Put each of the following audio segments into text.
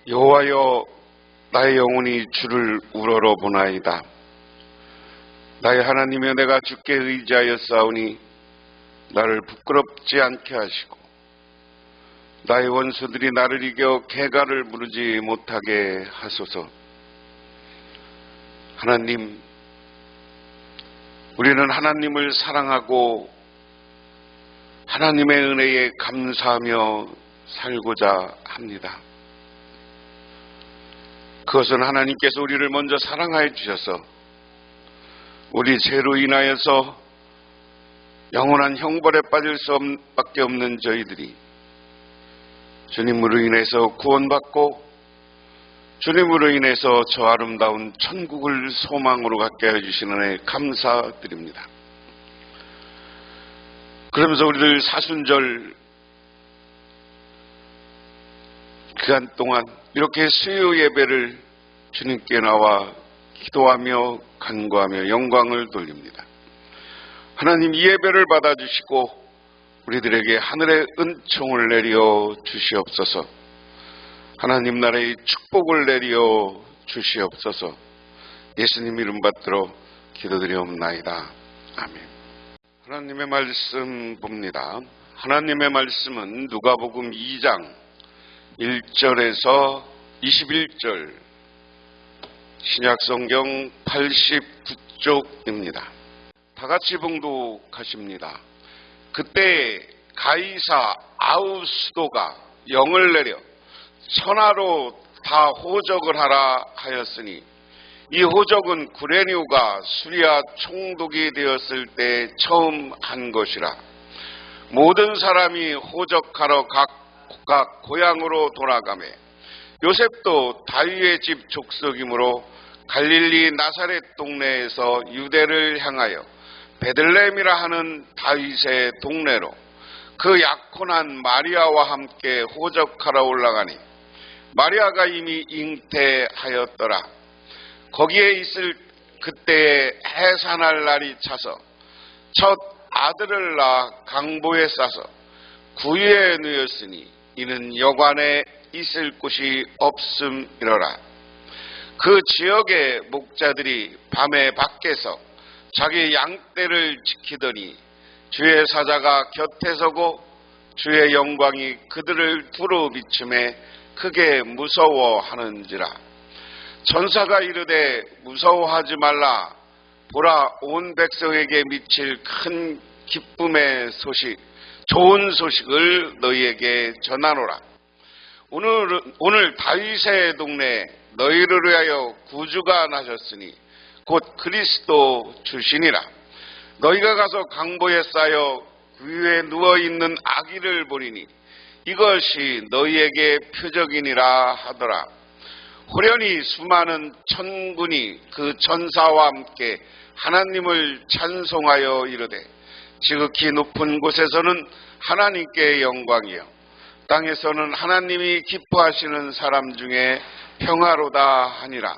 여호와여, 나의 영혼이 주를 우러러 보나이다. 나의 하나님이여, 내가 주께 의지하여 싸우니 나를 부끄럽지 않게 하시고 나의 원수들이 나를 이겨 개가를 부르지 못하게 하소서. 하나님, 우리는 하나님을 사랑하고 하나님의 은혜에 감사하며 살고자 합니다. 그것은 하나님께서 우리를 먼저 사랑하여 주셔서 우리 죄로 인하여서 영원한 형벌에 빠질 수밖에 없는 저희들이 주님으로 인해서 구원받고 주님으로 인해서 저 아름다운 천국을 소망으로 갖게 해주시는 애 감사드립니다. 그러면서 우리들 사순절 기간 동안 이렇게 수요 예배를 주님께 나와 기도하며 간구하며 영광을 돌립니다. 하나님, 이 예배를 받아주시고 우리들에게 하늘의 은총을 내려 주시옵소서. 하나님 나라의 축복을 내려 주시옵소서. 예수님 이름 받들어 기도드리옵나이다. 아멘. 하나님의 말씀 봅니다. 하나님의 말씀은 누가복음 2장 1절에서 21절, 신약성경 89쪽입니다. 다같이 봉독하십니다. 그때 가이사 아우스도가 영을 내려 천하로 다 호적을 하라 하였으니 이 호적은 구레뉴가 수리아 총독이 되었을 때 처음 한 것이라. 모든 사람이 호적하러 각 고향으로 돌아가매 요셉도 다윗의 집 족속이므로 갈릴리 나사렛 동네에서 유대를 향하여 베들레헴이라 하는 다윗의 동네로 그 약혼한 마리아와 함께 호적하러 올라가니 마리아가 이미 잉태하였더라. 거기에 있을 그때에 해산할 날이 차서 첫 아들을 낳아 강보에 싸서 구유에 누였으니 이는 여관에 있을 곳이 없음이로라. 그 지역의 목자들이 밤에 밖에서 자기 양떼를 지키더니 주의 사자가 곁에 서고 주의 영광이 그들을 두루 비추매 크게 무서워하는지라. 천사가 이르되 무서워하지 말라. 보라, 온 백성에게 미칠 큰 기쁨의 소식, 좋은 소식을 너희에게 전하노라. 오늘 다윗의 동네에 너희를 위하여 구주가 나셨으니 곧 그리스도 주시니라. 너희가 가서 강보에 쌓여 위에 누워있는 아기를 보리니 이것이 너희에게 표적이니라 하더라. 호련히 수많은 천군이 그 천사와 함께 하나님을 찬송하여 이르되 지극히 높은 곳에서는 하나님께 영광이요 땅에서는 하나님이 기뻐하시는 사람 중에 평화로다 하니라.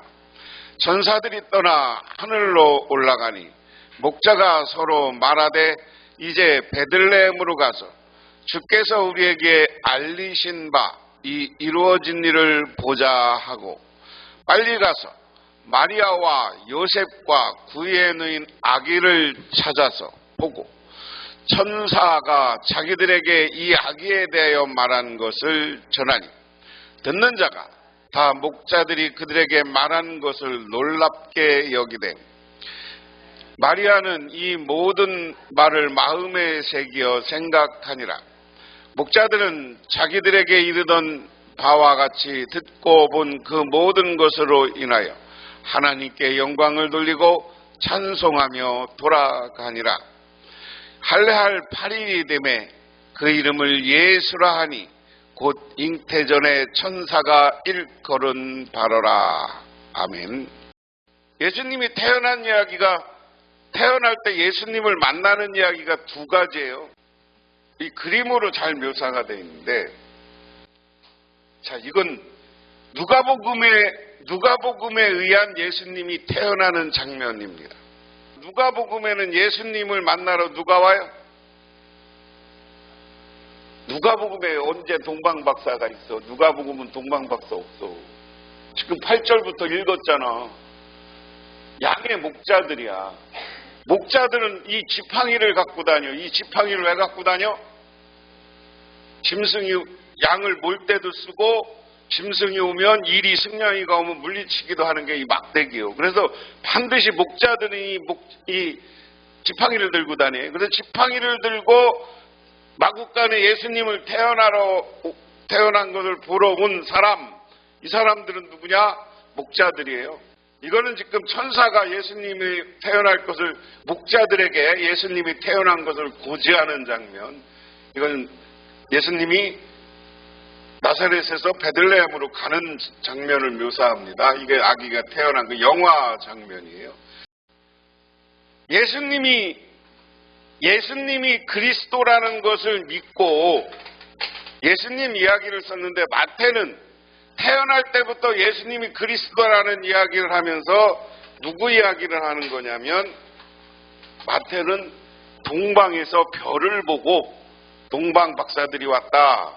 천사들이 떠나 하늘로 올라가니 목자가 서로 말하되 이제 베들레헴으로 가서 주께서 우리에게 알리신 바 이 이루어진 일을 보자 하고 빨리 가서 마리아와 요셉과 구유에 누인 아기를 찾아서 보고 천사가 자기들에게 이 아기에 대하여 말한 것을 전하니 듣는 자가 다 목자들이 그들에게 말한 것을 놀랍게 여기되 마리아는 이 모든 말을 마음에 새기어 생각하니라. 목자들은 자기들에게 이르던 바와 같이 듣고 본 그 모든 것으로 인하여 하나님께 영광을 돌리고 찬송하며 돌아가니라. 할례할 8일이 되매 그 이름을 예수라 하니 곧 잉태전에 천사가 일컬은 바로라. 아멘. 예수님이 태어난 이야기가, 태어날 때 예수님을 만나는 이야기가 두 가지예요. 이 그림으로 잘 묘사가 되어 있는데, 자, 이건 누가복음에 의한 예수님이 태어나는 장면입니다. 누가복음에는 예수님을 만나러 누가 와요? 누가복음에 언제 동방박사가 있어? 누가복음은 동방박사 없어. 지금 8절부터 읽었잖아. 양의 목자들이야. 목자들은 이 지팡이를 갖고 다녀. 이 지팡이를 왜 갖고 다녀? 짐승이 양을 몰 때도 쓰고, 짐승이 오면 이리 승냥이가 오면 물리치기도 하는 게 이 막대기요. 그래서 반드시 목자들이 이 지팡이를 들고 다녀요. 그래서 지팡이를 들고 마국간에 예수님을 태어난 것을 보러 온 사람, 이 사람들은 누구냐? 목자들이에요. 이거는 지금 천사가 예수님이 태어날 것을, 목자들에게 예수님이 태어난 것을 고지하는 장면. 이건 예수님이 나사렛에서 베들레헴으로 가는 장면을 묘사합니다. 이게 아기가 태어난 그 영화 장면이에요. 예수님이 그리스도라는 것을 믿고 예수님 이야기를 썼는데, 마태는 태어날 때부터 예수님이 그리스도라는 이야기를 하면서 누구 이야기를 하는 거냐면, 마태는 동방에서 별을 보고 동방 박사들이 왔다.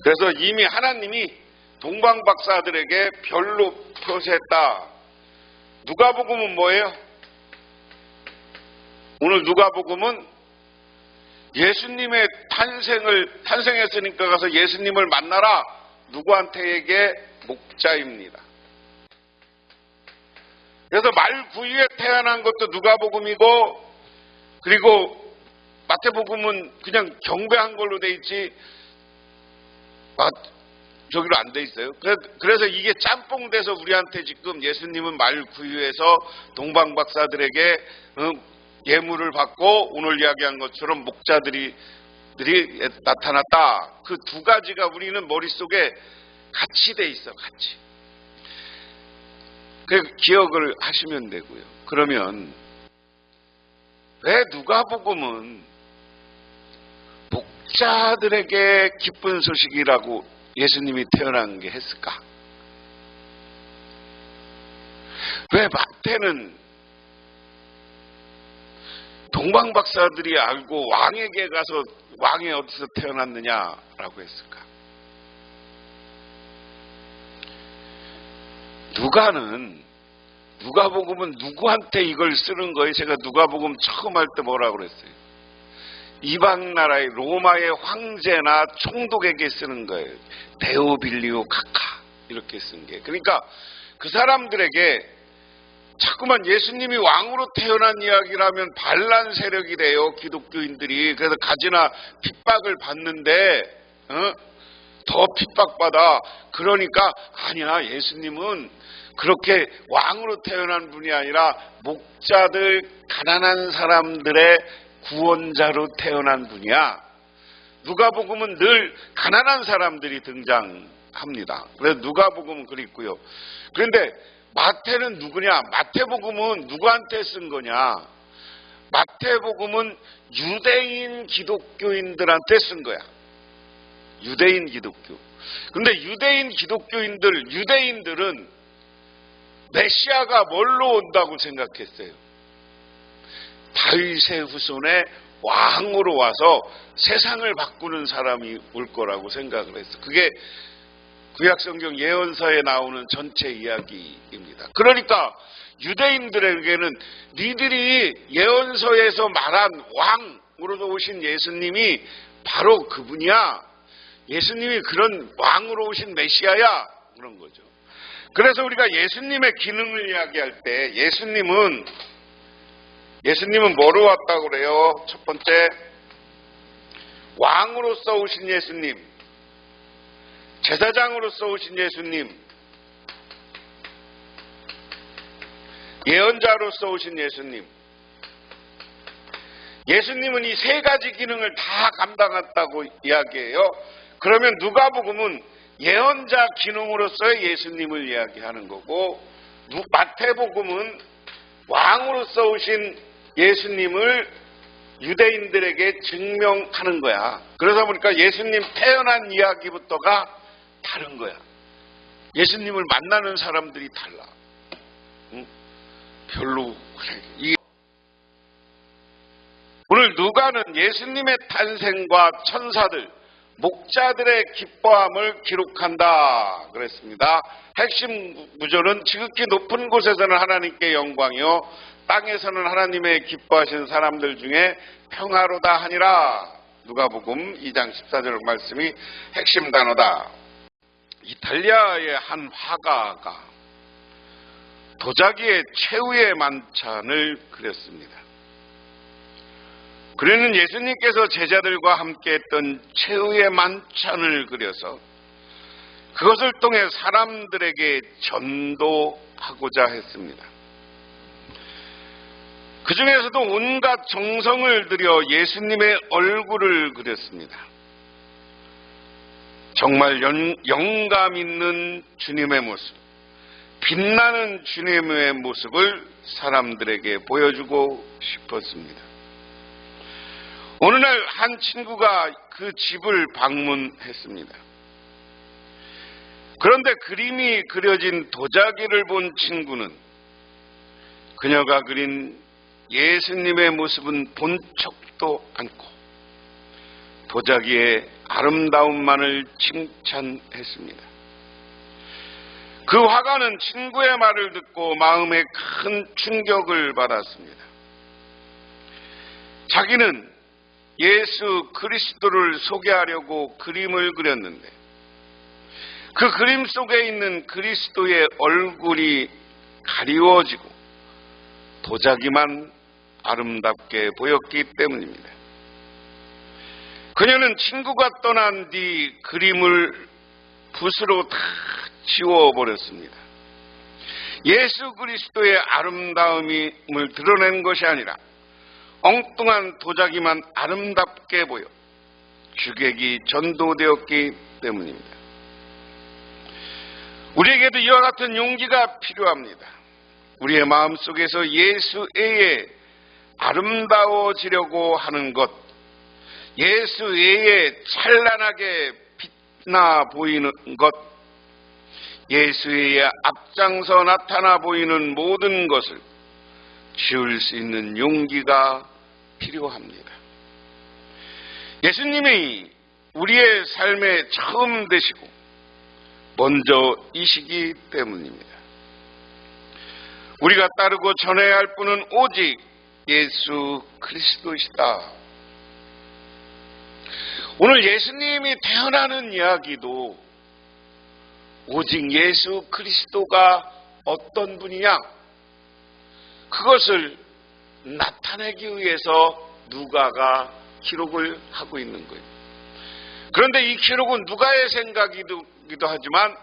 그래서 이미 하나님이 동방 박사들에게 별로 표시했다. 누가복음은 뭐예요? 오늘 누가복음은 예수님의 탄생했으니까 가서 예수님을 만나라. 누구한테에게? 목자입니다. 그래서 말 구유에 태어난 것도 누가복음이고, 그리고 마태복음은 그냥 경배한 걸로 돼 있지, 저기로 안 돼 있어요. 그래서 이게 짬뽕돼서 우리한테 지금 예수님은 말 구유에서 동방 박사들에게 예물을 받고 오늘 이야기한 것처럼 목자들이 나타났다. 그 두 가지가 우리는 머릿속에 같이 돼 있어, 같이. 그 기억을 하시면 되고요. 그러면 왜 누가복음은 목자들에게 기쁜 소식이라고 예수님이 태어난 게 했을까? 왜 마태는 동방박사들이 알고 왕에게 가서 왕이 어디서 태어났느냐라고 했을까? 누가복음은 누구한테 이걸 쓰는 거예요? 제가 누가복음 처음 할 때 뭐라고 그랬어요? 이방 나라의 로마의 황제나 총독에게 쓰는 거예요. 데오빌리오 카카 이렇게 쓴 게. 그러니까 그 사람들에게 자꾸만 예수님이 왕으로 태어난 이야기를 하면 반란 세력이 돼요. 기독교인들이. 그래서 가지나 핍박을 받는데 더 핍박받아. 그러니까 아니야, 예수님은 그렇게 왕으로 태어난 분이 아니라 목자들, 가난한 사람들의 구원자로 태어난 분이야. 누가복음은 늘 가난한 사람들이 등장합니다. 그래서 누가복음은 그랬고요. 그런데 마태는 누구냐? 마태복음은 누구한테 쓴 거냐? 마태복음은 유대인 기독교인들한테 쓴 거야. 유대인 기독교. 근데 유대인들은 메시아가 뭘로 온다고 생각했어요? 다윗의 후손의 왕으로 와서 세상을 바꾸는 사람이 올 거라고 생각을 했어. 그게 구약성경 예언서에 나오는 전체 이야기입니다. 그러니까 유대인들에게는 니들이 예언서에서 말한 왕으로 오신 예수님이 바로 그분이야. 예수님이 그런 왕으로 오신 메시아야. 그런 거죠. 그래서 우리가 예수님의 기능을 이야기할 때 예수님은 뭐로 왔다고 그래요? 첫 번째, 왕으로서 오신 예수님, 제사장으로서 오신 예수님, 예언자로서 오신 예수님. 예수님은 이 세 가지 기능을 다 감당했다고 이야기해요. 그러면 누가복음은 예언자 기능으로서의 예수님을 이야기하는 거고, 마태복음은 왕으로서 오신 예수님을 유대인들에게 증명하는 거야. 그러다 보니까 예수님 태어난 이야기부터가 다른 거야. 예수님을 만나는 사람들이 달라. 별로 그래. 오늘 누가는 예수님의 탄생과 천사들, 목자들의 기뻐함을 기록한다 그랬습니다. 핵심 구조는 지극히 높은 곳에서는 하나님께 영광이요 땅에서는 하나님의 기뻐하시는 사람들 중에 평화로다 하니라. 누가복음 2장 14절 말씀이 핵심 단어다. 이탈리아의 한 화가가 도자기의 최후의 만찬을 그렸습니다. 그는 예수님께서 제자들과 함께 했던 최후의 만찬을 그려서 그것을 통해 사람들에게 전도하고자 했습니다. 그 중에서도 온갖 정성을 들여 예수님의 얼굴을 그렸습니다. 정말 영감 있는 주님의 모습, 빛나는 주님의 모습을 사람들에게 보여주고 싶었습니다. 어느 날 한 친구가 그 집을 방문했습니다. 그런데 그림이 그려진 도자기를 본 친구는 그녀가 그린 예수님의 모습은 본 척도 않고 도자기의 아름다움만을 칭찬했습니다. 그 화가는 친구의 말을 듣고 마음에 큰 충격을 받았습니다. 자기는 예수 그리스도를 소개하려고 그림을 그렸는데 그 그림 속에 있는 그리스도의 얼굴이 가리워지고 도자기만 아름답게 보였기 때문입니다. 그녀는 친구가 떠난 뒤 그림을 붓으로 다 지워버렸습니다. 예수 그리스도의 아름다움을 드러낸 것이 아니라 엉뚱한 도자기만 아름답게 보여 주객이 전도되었기 때문입니다. 우리에게도 이와 같은 용기가 필요합니다. 우리의 마음속에서 예수 외에 아름다워지려고 하는 것, 예수 외에 찬란하게 빛나 보이는 것, 예수 외에 앞장서 나타나 보이는 모든 것을 지울 수 있는 용기가 필요합니다. 예수님이 우리의 삶에 처음 되시고 먼저이시기 때문입니다. 우리가 따르고 전해야 할 분은 오직 예수 그리스도이시다. 오늘 예수님이 태어나는 이야기도 오직 예수 그리스도가 어떤 분이냐, 그것을 나타내기 위해서 누가가 기록을 하고 있는 거예요. 그런데 이 기록은 누가의 생각이기도 하지만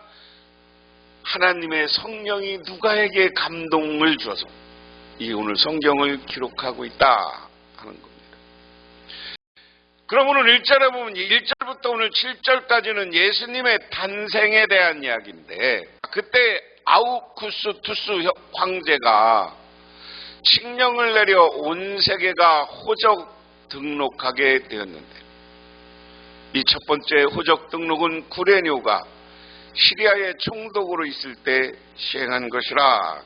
하나님의 성령이 누가에게 감동을 주어서 이 오늘 성경을 기록하고 있다 하는 겁니다. 그럼 오늘 1절에 보면 1절부터 오늘 7절까지는 예수님의 탄생에 대한 이야기인데, 그때 아우구스투스 황제가 칙령을 내려 온 세계가 호적 등록하게 되었는데, 이 첫 번째 호적 등록은 구레뇨가 시리아의 총독으로 있을 때 시행한 것이라.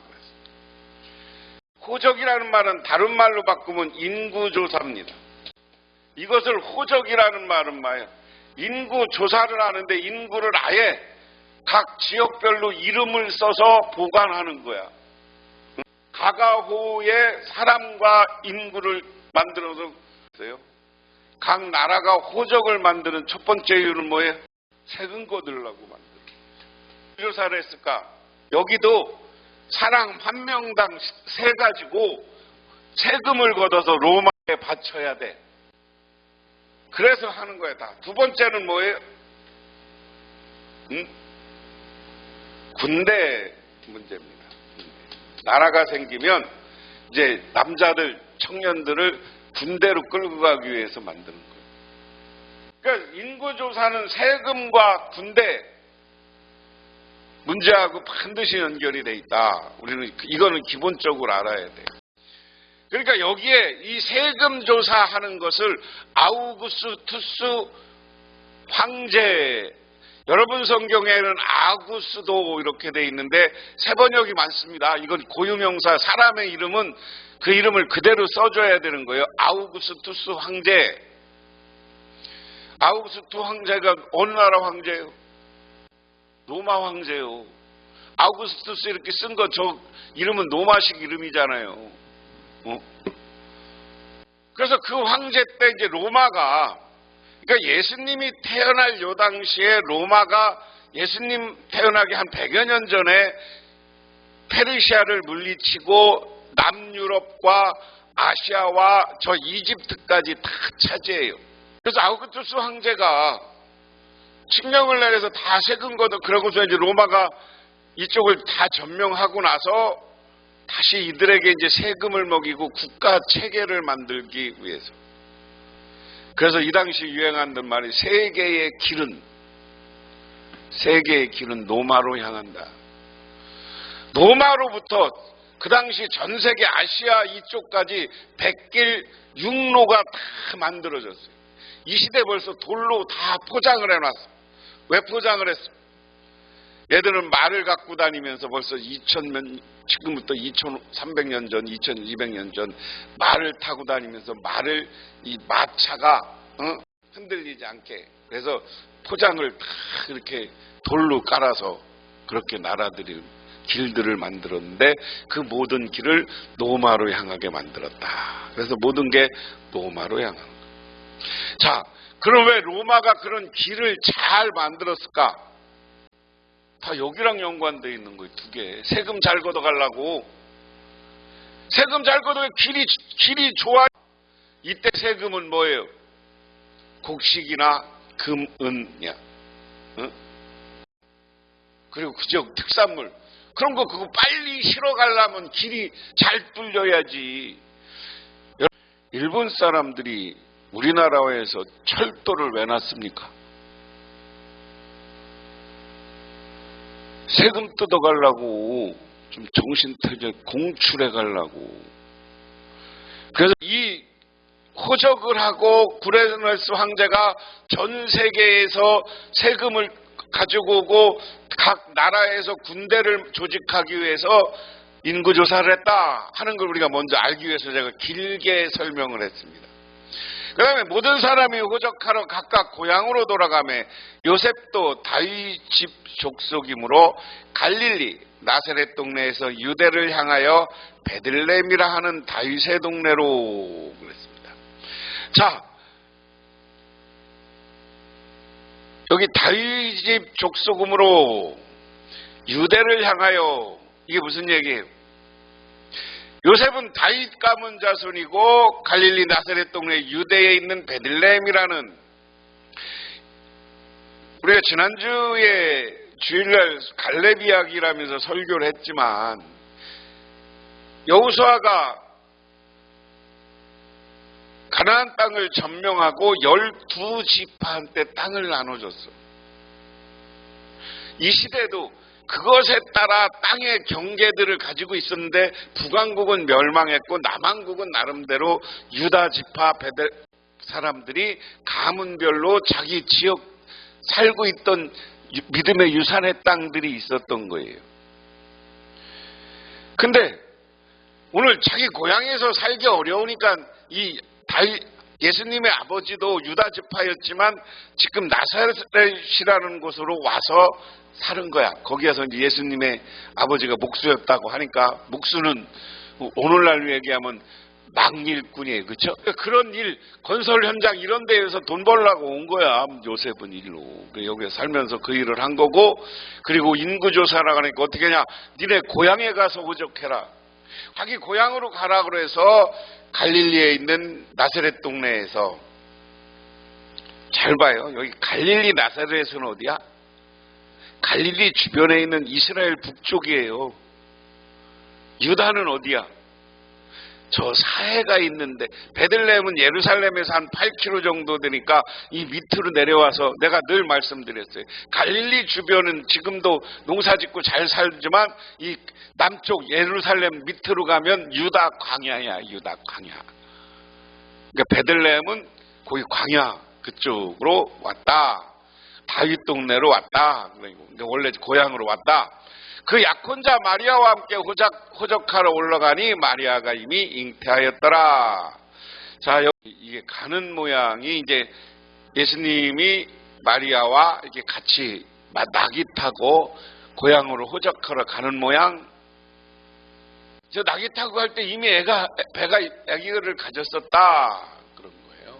호적이라는 말은 다른 말로 바꾸면 인구조사입니다. 이것을 호적이라는 말은 뭐예요? 인구조사를 하는데 인구를 아예 각 지역별로 이름을 써서 보관하는 거야. 가가호의 사람과 인구를 만들어서 있어요. 각 나라가 호적을 만드는 첫 번째 이유는 뭐예요? 세금 거두려고 만들어요. 조사를 했을까? 여기도 사람 한 명당 세 가지고 세금을 걷어서 로마에 바쳐야 돼. 그래서 하는 거야 다. 두 번째는 뭐예요? 군대 문제입니다. 나라가 생기면 이제 남자들, 청년들을 군대로 끌고 가기 위해서 만드는 거예요. 그러니까 인구조사는 세금과 군대 문제하고 반드시 연결이 돼 있다. 우리는 이거는 기본적으로 알아야 돼요. 그러니까 여기에 이 세금 조사하는 것을 아우구스투스 황제, 여러분 성경에는 아구스도 이렇게 돼 있는데 세 번역이 많습니다. 이건 고유명사, 사람의 이름은 그 이름을 그대로 써줘야 되는 거예요. 아우구스투스 황제. 아우구스투스 황제가 어느 나라 황제예요? 로마 황제요. 아우구스투스 이렇게 쓴 거 저 이름은 로마식 이름이잖아요. 그래서 그 황제 때 이제 로마가, 그러니까 예수님이 태어날 요 당시에 로마가 예수님 태어나기 한 100여 년 전에 페르시아를 물리치고 남유럽과 아시아와 저 이집트까지 다 차지해요. 그래서 아우구스투스 황제가 칙령을 내려서 다 세금 걷어, 그러고서 이제 로마가 이쪽을 다 점령하고 나서 다시 이들에게 이제 세금을 먹이고 국가 체계를 만들기 위해서. 그래서 이 당시 유행하던 말이 세계의 길은 로마로 향한다. 로마로부터 그 당시 전 세계 아시아 이쪽까지 백길 육로가 다 만들어졌어요. 이 시대 벌써 돌로 다 포장을 해놨어. 왜 포장을 했어? 얘들은 말을 갖고 다니면서 벌써 지금부터 2300년 전, 2200년 전 말을 타고 다니면서 이 마차가 흔들리지 않게, 그래서 포장을 다 이렇게 돌로 깔아서 그렇게 길들을 만들었는데 그 모든 길을 로마로 향하게 만들었다. 그래서 모든 게 로마로 향한 거예요. 자, 그럼 왜 로마가 그런 길을 잘 만들었을까? 다 여기랑 연관되어 있는 거예요. 두 개. 세금 잘 걷어가려고. 세금 잘 걷어가 길이 좋아. 이때 세금은 뭐예요? 곡식이나 금, 은이야. 응? 그리고 그저 특산물. 그런 거 그거 빨리 실어 가려면 길이 잘 뚫려야지. 일본 사람들이 우리나라에서 철도를 왜 놨습니까? 세금 뜯어가려고, 좀 정신 터져 공출해 가려고. 그래서 이 호적을 하고 구레네스 황제가 전 세계에서 세금을 가지고 오고 각 나라에서 군대를 조직하기 위해서 인구조사를 했다 하는 걸 우리가 먼저 알기 위해서 제가 길게 설명을 했습니다. 그 다음에 모든 사람이 호적하러 각각 고향으로 돌아가매 요셉도 다윗 집 족속이므로 갈릴리 나사렛 동네에서 유대를 향하여 베들레헴이라 하는 다윗의 동네로 그랬습니다. 자, 여기 다윗 집 족속이므로 유대를 향하여, 이게 무슨 얘기예요? 요셉은 다윗 가문 자손이고 갈릴리 나사렛 동네 유대에 있는 베들레헴이라는, 우리가 지난주에 주일날 갈렙 이야기라면서 설교를 했지만 여호수아가 가나안 땅을 점령하고 12지파한테 땅을 나눠줬어. 이 시대도 그것에 따라 땅의 경계들을 가지고 있었는데 북왕국은 멸망했고 남왕국은 나름대로 유다 지파 사람들이 가문별로 자기 지역 살고 있던 믿음의 유산의 땅들이 있었던 거예요. 근데 오늘 자기 고향에서 살기 어려우니까 이 예수님의 아버지도 유다 지파였지만 지금 나사렛이라는 곳으로 와서 사는 거야. 거기에서 이제 예수님의 아버지가 목수였다고 하니까, 목수는 오늘날로 얘기하면 낭일꾼이에요. 그렇죠? 그런 일, 건설 현장 이런 데에서 돈 벌려고 온 거야. 요셉은 일로. 여기에 살면서 그 일을 한 거고, 그리고 인구조사라 하니까 어떻게 하냐. 니네 고향에 가서 호적해라. 자기 고향으로 가라 그래서 갈릴리에 있는 나사렛 동네에서, 잘 봐요. 여기 갈릴리 나사렛은 어디야? 갈릴리 주변에 있는 이스라엘 북쪽이에요. 유다는 어디야? 저 사해가 있는데, 베들레헴은 예루살렘에서 한 8km 정도 되니까 이 밑으로 내려와서, 내가 늘 말씀드렸어요. 갈릴리 주변은 지금도 농사짓고 잘 살지만 이 남쪽 예루살렘 밑으로 가면 유다 광야야. 유다 광야. 그러니까 베들레헴은 거기 광야 그쪽으로 왔다. 다윗 동네로 왔다. 원래 고향으로 왔다. 그 약혼자 마리아와 함께 호적하러 올라가니 마리아가 이미 잉태하였더라. 자, 여기 이게 가는 모양이 이제 예수님이 마리아와 이렇게 같이 낙이 타고 고향으로 호적하러 가는 모양. 저 낙이 타고 갈 때 이미 배가 아기를 가졌었다. 그런 거예요.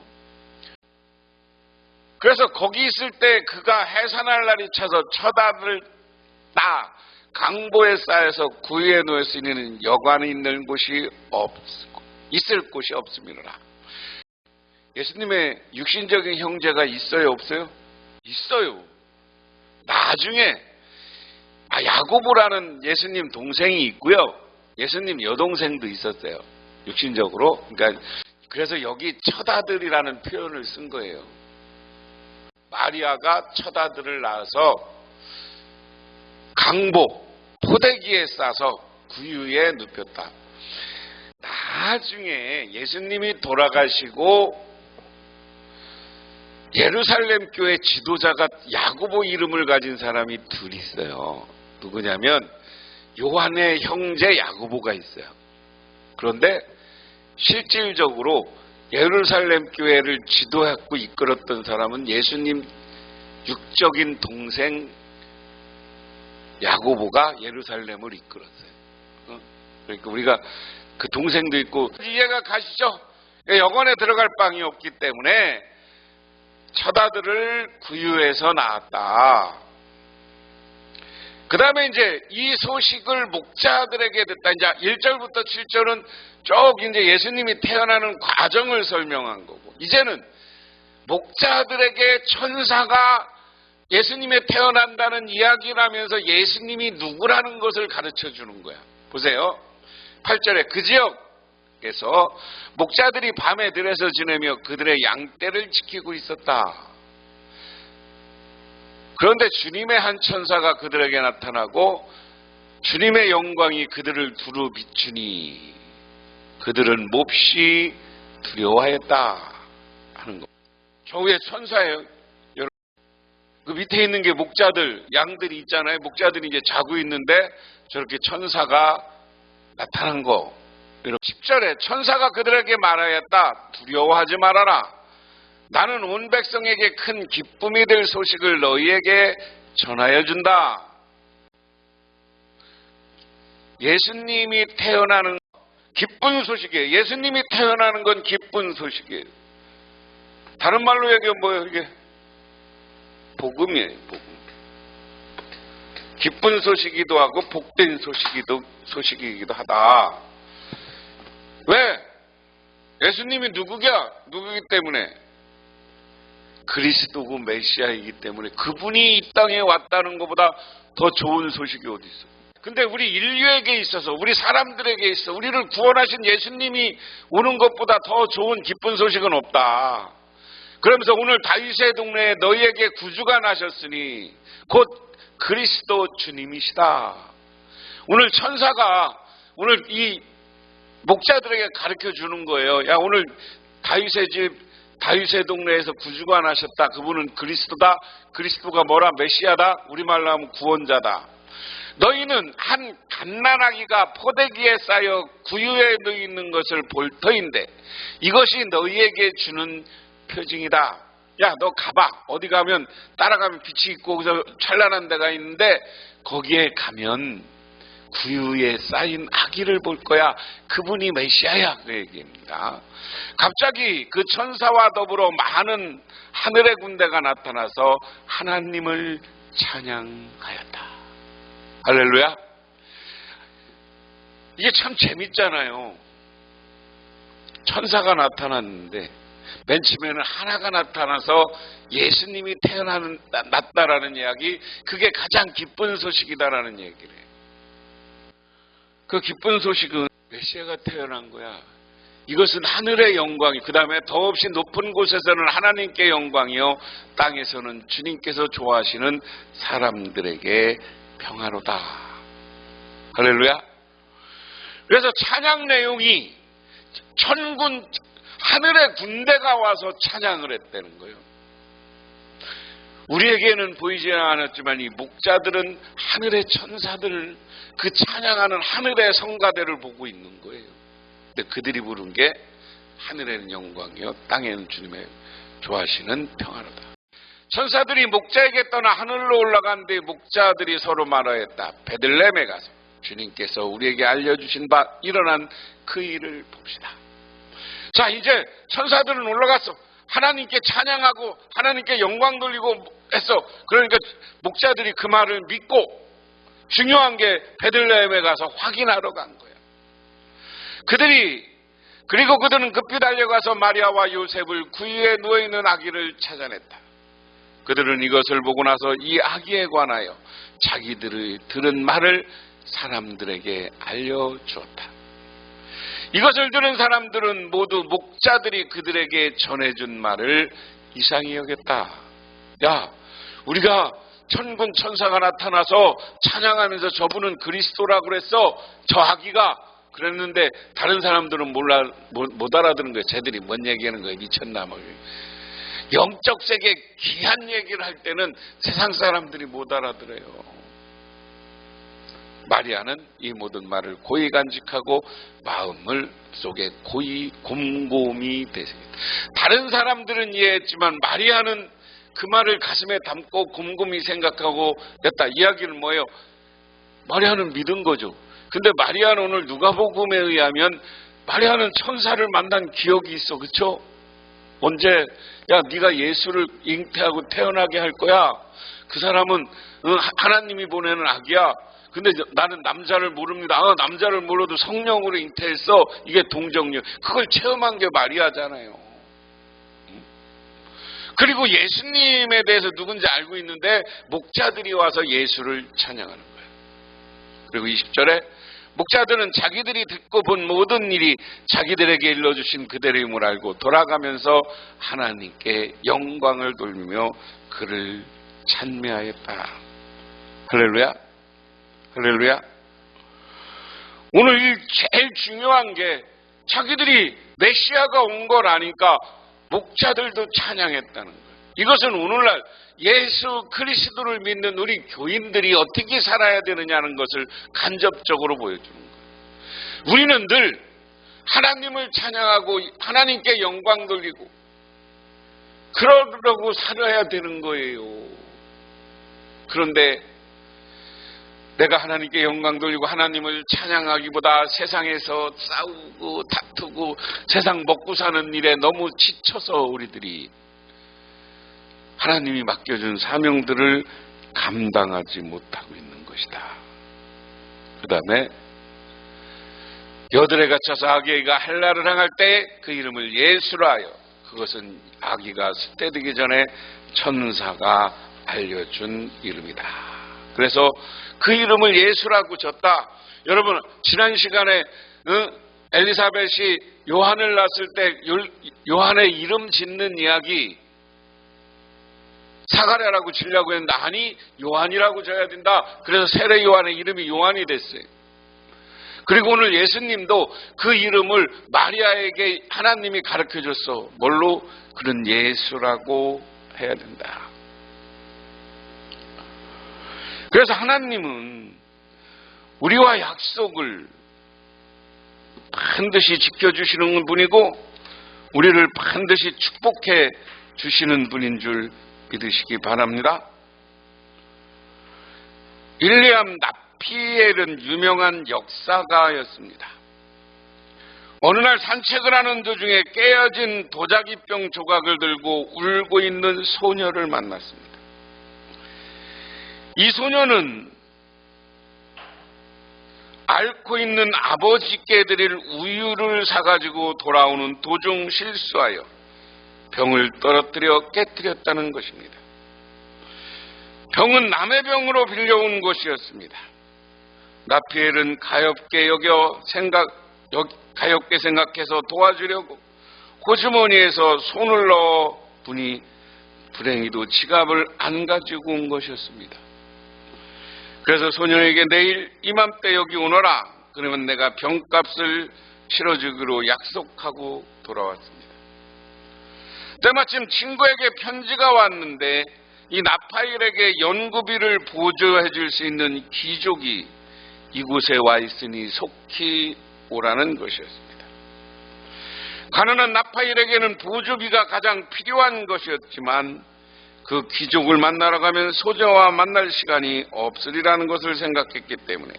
그래서 거기 있을 때 그가 해산할 날이 차서 첫 아들을 따 강보에 쌓여서 구유에 놓을 수 있는 여관이 있을 곳이 없음이로라. 예수님의 육신적인 형제가 있어요, 없어요? 있어요. 나중에 야고보라는 예수님 동생이 있고요. 예수님 여동생도 있었어요. 육신적으로. 그러니까 그래서 여기 첫아들이라는 표현을 쓴 거예요. 마리아가 첫아들을 낳아서 포대기에 싸서 구유에 눕혔다. 나중에 예수님이 돌아가시고 예루살렘 교회 지도자가 야고보 이름을 가진 사람이 둘 있어요. 누구냐면 요한의 형제 야고보가 있어요. 그런데 실질적으로 예루살렘 교회를 지도하고 이끌었던 사람은 예수님 육적인 동생 야고보가 예루살렘을 이끌었어요. 그러니까 우리가 그 동생도 있고 이해가 가시죠? 여관에 들어갈 방이 없기 때문에 첫아들을 구유에서 낳았다. 그 다음에 이제 이 소식을 목자들에게 듣다. 이제 1절부터 7절은 쭉 이제 예수님이 태어나는 과정을 설명한 거고, 이제는 목자들에게 천사가 예수님이 태어난다는 이야기를 하면서 예수님이 누구라는 것을 가르쳐 주는 거야. 보세요. 8절에 그 지역에서 목자들이 밤에 들에서 지내며 그들의 양떼를 지키고 있었다. 그런데 주님의 한 천사가 그들에게 나타나고 주님의 영광이 그들을 두루 비추니 그들은 몹시 두려워하였다 하는 거. 저우의 천사예요. 여러분, 그 밑에 있는 게 목자들, 양들이 있잖아요. 목자들이 이제 자고 있는데 저렇게 천사가 나타난 거. 10절에 천사가 그들에게 말하였다. 두려워하지 말아라. 나는 온 백성에게 큰 기쁨이 될 소식을 너희에게 전하여 준다. 예수님이 태어나는 기쁜 소식이에요. 예수님이 태어나는 건 기쁜 소식이에요. 다른 말로 얘기하면 뭐예요? 이게 복음이에요. 복음. 기쁜 소식이기도 하고 복된 소식이기도 하다. 왜? 예수님이 누구기 때문에? 그리스도고 메시아이기 때문에 그분이 이 땅에 왔다는 것보다 더 좋은 소식이 어디 있어? 근데 우리 인류에게 있어서, 우리 사람들에게 있어 우리를 구원하신 예수님이 오는 것보다 더 좋은 기쁜 소식은 없다. 그러면서 오늘 다윗의 동네에 너희에게 구주가 나셨으니 곧 그리스도 주님이시다. 오늘 천사가 오늘 이 목자들에게 가르쳐 주는 거예요. 야, 오늘 다윗의 집 다윗의 동네에서 구주가 나셨다. 그분은 그리스도다. 그리스도가 뭐라? 메시아다. 우리말로 하면 구원자다. 너희는 한 갓난아기가 포대기에 쌓여 구유에 놓여 있는 것을 볼 터인데 이것이 너희에게 주는 표징이다. 야, 너 가봐. 어디 가면 따라가면 빛이 있고 거기서 찬란한 데가 있는데 거기에 가면 구유에 쌓인 아기를 볼 거야. 그분이 메시아야. 그 얘기입니다. 갑자기 그 천사와 더불어 많은 하늘의 군대가 나타나서 하나님을 찬양하였다. 할렐루야. 이게 참 재밌잖아요. 천사가 나타났는데 맨 처음에는 하나가 나타나서 예수님이 났다라는 이야기, 그게 가장 기쁜 소식이다라는 얘기를 해요. 그 기쁜 소식은 메시아가 태어난 거야. 이것은 하늘의 영광이, 그 다음에 더없이 높은 곳에서는 하나님께 영광이요 땅에서는 주님께서 좋아하시는 사람들에게 평화로다. 할렐루야. 그래서 찬양 내용이 하늘의 군대가 와서 찬양을 했다는 거예요. 우리에게는 보이지 않았지만 이 목자들은 하늘의 천사들을, 그 찬양하는 하늘의 성가대를 보고 있는 거예요. 근데 그들이 부른 게 하늘에는 영광이요 땅에는 주님의 좋아하시는 평화로다. 천사들이 목자에게 떠나 하늘로 올라가는데 목자들이 서로 말하였다. 베들레헴에 가서 주님께서 우리에게 알려주신 바 일어난 그 일을 봅시다. 자, 이제 천사들은 올라갔어. 하나님께 찬양하고 하나님께 영광 돌리고 했어. 그러니까 목자들이 그 말을 믿고 중요한 게 베들레헴에 가서 확인하러 간 거야. 그리고 그들은 급히 달려가서 마리아와 요셉을 구유에 누워있는 아기를 찾아냈다. 그들은 이것을 보고 나서 이 아기에 관하여 자기들이 들은 말을 사람들에게 알려주었다. 이것을 들은 사람들은 모두 목자들이 그들에게 전해준 말을 이상히 여겼다. 야, 우리가 천군 천사가 나타나서 찬양하면서 저분은 그리스도라고 그랬어. 저 아기가 그랬는데 다른 사람들은 못 알아듣는 거예요. 쟤들이 뭔 얘기하는 거예요. 미쳤나 뭐. 영적 세계 귀한 얘기를 할 때는 세상 사람들이 못 알아들어요. 마리아는 이 모든 말을 고이 간직하고 마음을 속에 고이 곰곰이 되새겼다. 다른 사람들은 이해했지만 마리아는 그 말을 가슴에 담고 곰곰이 생각하고 했다. 이야기는 뭐예요? 마리아는 믿은 거죠. 근데 마리아는 오늘 누가복음에 의하면 마리아는 천사를 만난 기억이 있어. 그렇죠? 언제? 야, 네가 예수를 잉태하고 태어나게 할 거야. 그 사람은 하나님이 보내는 아기야. 근데 나는 남자를 모릅니다. 남자를 몰라도 성령으로 잉태했어. 이게 동정녀. 그걸 체험한 게 마리아잖아요. 그리고 예수님에 대해서 누군지 알고 있는데 목자들이 와서 예수를 찬양하는 거예요. 그리고 20절에 목자들은 자기들이 듣고 본 모든 일이 자기들에게 일러주신 그대의 힘을 알고 돌아가면서 하나님께 영광을 돌리며 그를 찬미하였다. 할렐루야. 할렐루야. 오늘 제일 중요한 게 자기들이 메시아가 온 걸 아니까 목자들도 찬양했다는 거예요. 이것은 오늘날 예수 그리스도를 믿는 우리 교인들이 어떻게 살아야 되느냐는 것을 간접적으로 보여주는 거예요. 우리는 늘 하나님을 찬양하고 하나님께 영광 돌리고 그러려고 살아야 되는 거예요. 그런데 내가 하나님께 영광 돌리고 하나님을 찬양하기보다 세상에서 싸우고 다투고 세상 먹고 사는 일에 너무 지쳐서 우리들이 하나님이 맡겨준 사명들을 감당하지 못하고 있는 것이다. 그 다음에 여들에 갇혀서 아기가 헬라를 향할 때 그 이름을 예수라 하여, 그것은 아기가 숫대되기 전에 천사가 알려준 이름이다. 그래서 그 이름을 예수라고 졌다. 여러분, 지난 시간에 엘리사벳이 요한을 낳았을 때 요한의 이름 짓는 이야기, 사가랴라고 지려고 했는데 아니, 요한이라고 져야 된다. 그래서 세례 요한의 이름이 요한이 됐어요. 그리고 오늘 예수님도 그 이름을 마리아에게 하나님이 가르쳐줬어. 뭘로? 그런 예수라고 해야 된다. 그래서 하나님은 우리와 약속을 반드시 지켜주시는 분이고 우리를 반드시 축복해 주시는 분인 줄 믿으시기 바랍니다. 윌리엄 나피엘은 유명한 역사가였습니다. 어느 날 산책을 하는 도중에 깨어진 도자기병 조각을 들고 울고 있는 소녀를 만났습니다. 이 소녀는 앓고 있는 아버지께 드릴 우유를 사가지고 돌아오는 도중 실수하여 병을 떨어뜨려 깨뜨렸다는 것입니다. 병은 남의 병으로 빌려온 것이었습니다. 나피엘은 가엾게 생각해서 도와주려고 호주머니에서 손을 넣어 보니 불행히도 지갑을 안 가지고 온 것이었습니다. 그래서 소녀에게 내일 이맘때 여기 오너라. 그러면 내가 병값을 치러주기로 약속하고 돌아왔습니다. 때마침 친구에게 편지가 왔는데 이 나파일에게 연구비를 보조해 줄 수 있는 귀족이 이곳에 와 있으니 속히 오라는 것이었습니다. 가난한 나파일에게는 보조비가 가장 필요한 것이었지만 그 귀족을 만나러 가면 소저와 만날 시간이 없으리라는 것을 생각했기 때문에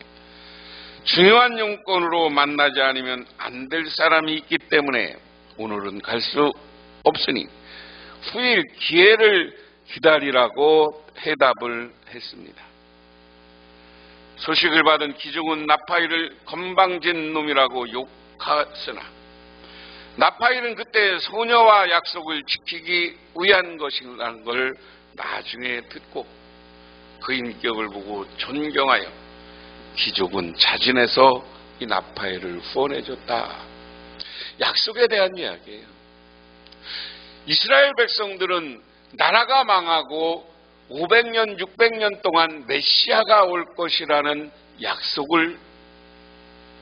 중요한 용건으로 만나지 않으면 안 될 사람이 있기 때문에 오늘은 갈 수 없으니 후일 기회를 기다리라고 해답을 했습니다. 소식을 받은 귀족은 나파일을 건방진 놈이라고 욕하으나 나파일은 그때 소녀와 약속을 지키기 위한 것이라는 걸 나중에 듣고 그 인격을 보고 존경하여 귀족은 자진해서 이 나파일을 후원해줬다. 약속에 대한 이야기예요. 이스라엘 백성들은 나라가 망하고 500년, 600년 동안 메시아가 올 것이라는 약속을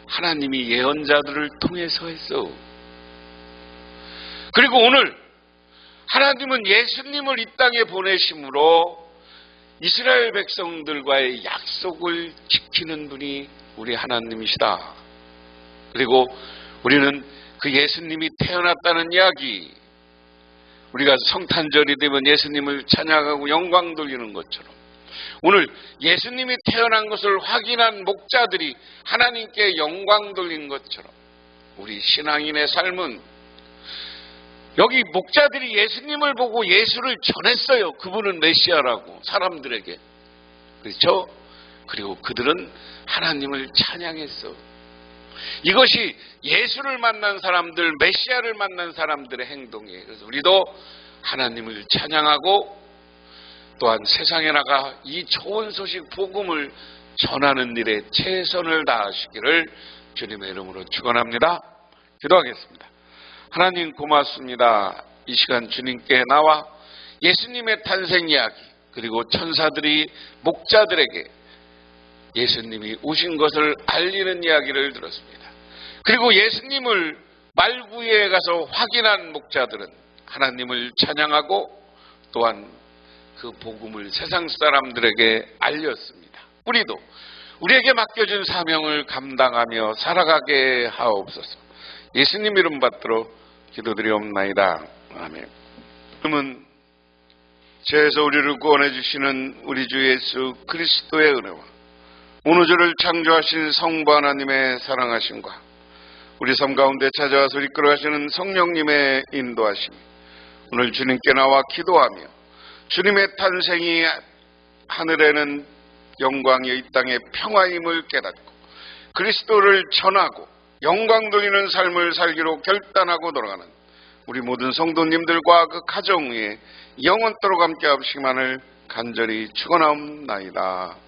하나님이 예언자들을 통해서 했어. 그리고 오늘 하나님은 예수님을 이 땅에 보내심으로 이스라엘 백성들과의 약속을 지키는 분이 우리 하나님이시다. 그리고 우리는 그 예수님이 태어났다는 이야기, 우리가 성탄절이 되면 예수님을 찬양하고 영광 돌리는 것처럼 오늘 예수님이 태어난 것을 확인한 목자들이 하나님께 영광 돌린 것처럼 우리 신앙인의 삶은 여기 목자들이 예수님을 보고 예수를 전했어요. 그분은 메시아라고 사람들에게. 그렇죠? 그리고 그들은 하나님을 찬양했어. 이것이 예수를 만난 사람들, 메시아를 만난 사람들의 행동이에요. 그래서 우리도 하나님을 찬양하고 또한 세상에 나가 이 좋은 소식 복음을 전하는 일에 최선을 다하시기를 주님의 이름으로 축원합니다. 기도하겠습니다. 하나님 고맙습니다. 이 시간 주님께 나와 예수님의 탄생 이야기 그리고 천사들이 목자들에게 예수님이 오신 것을 알리는 이야기를 들었습니다. 그리고 예수님을 말구에 가서 확인한 목자들은 하나님을 찬양하고 또한 그 복음을 세상 사람들에게 알렸습니다. 우리도 우리에게 맡겨준 사명을 감당하며 살아가게 하옵소서. 예수님 이름 받들어 기도드리옵나이다. 아멘. 그러면 죄에서 우리를 구원해 주시는 우리 주 예수 그리스도의 은혜와 온 우주를 창조하신 성부 하나님의 사랑하심과 우리 삶 가운데 찾아와서 이끌어가시는 성령님의 인도하심, 오늘 주님께 나와 기도하며 주님의 탄생이 하늘에는 영광이 이 땅에 평화임을 깨닫고 그리스도를 전하고 영광 돌리는 삶을 살기로 결단하고 돌아가는 우리 모든 성도님들과 그 가정 위에 영원토록 함께 하시기만을 간절히 축원하옵나이다.